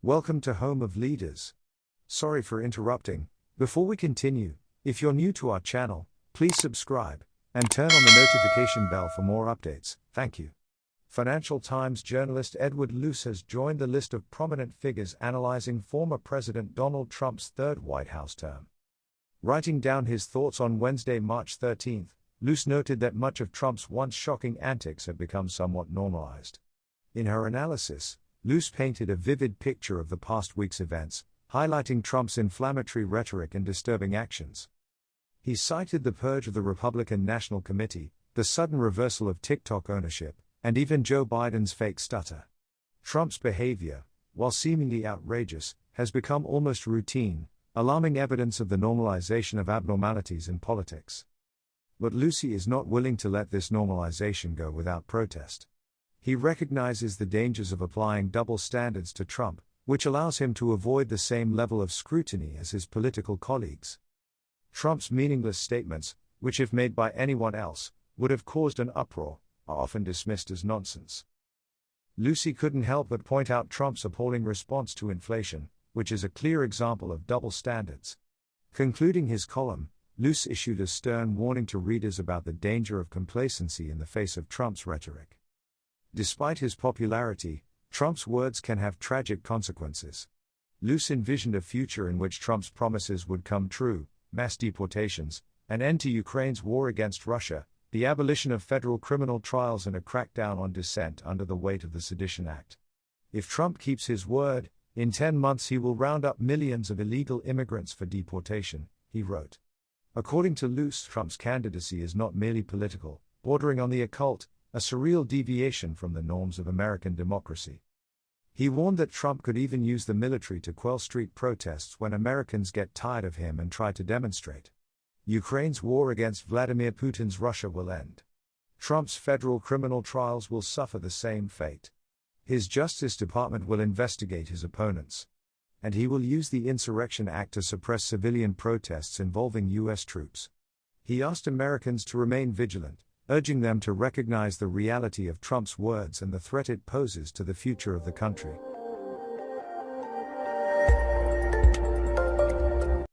Welcome to Home of Leaders. Sorry for interrupting. Before we continue, if you're new to our channel, please subscribe and turn on the notification bell for more updates. Thank you. Financial Times journalist Edward Luce has joined the list of prominent figures analyzing former President Donald Trump's third White House term. Writing down his thoughts on Wednesday, March 13, Luce noted that much of Trump's once shocking antics have become somewhat normalized. In her analysis, Luce painted a vivid picture of the past week's events, highlighting Trump's inflammatory rhetoric and disturbing actions. He cited the purge of the Republican National Committee, the sudden reversal of TikTok ownership, and even Joe Biden's fake stutter. Trump's behavior, while seemingly outrageous, has become almost routine, alarming evidence of the normalization of abnormalities in politics. But Luce is not willing to let this normalization go without protest. He recognizes the dangers of applying double standards to Trump, which allows him to avoid the same level of scrutiny as his political colleagues. Trump's meaningless statements, which if made by anyone else, would have caused an uproar, are often dismissed as nonsense. Luce couldn't help but point out Trump's appalling response to inflation, which is a clear example of double standards. Concluding his column, Luce issued a stern warning to readers about the danger of complacency in the face of Trump's rhetoric. Despite his popularity, Trump's words can have tragic consequences. Luce envisioned a future in which Trump's promises would come true: mass deportations, an end to Ukraine's war against Russia, the abolition of federal criminal trials, and a crackdown on dissent under the weight of the Sedition Act. If Trump keeps his word, in 10 months he will round up millions of illegal immigrants for deportation, he wrote. According to Luce, Trump's candidacy is not merely political, bordering on the occult, a surreal deviation from the norms of American democracy. He warned that Trump could even use the military to quell street protests when Americans get tired of him and try to demonstrate. Ukraine's war against Vladimir Putin's Russia will end. Trump's federal criminal trials will suffer the same fate. His Justice Department will investigate his opponents. And he will use the Insurrection Act to suppress civilian protests involving U.S. troops. He asked Americans to remain vigilant, urging them to recognize the reality of Trump's words and the threat it poses to the future of the country.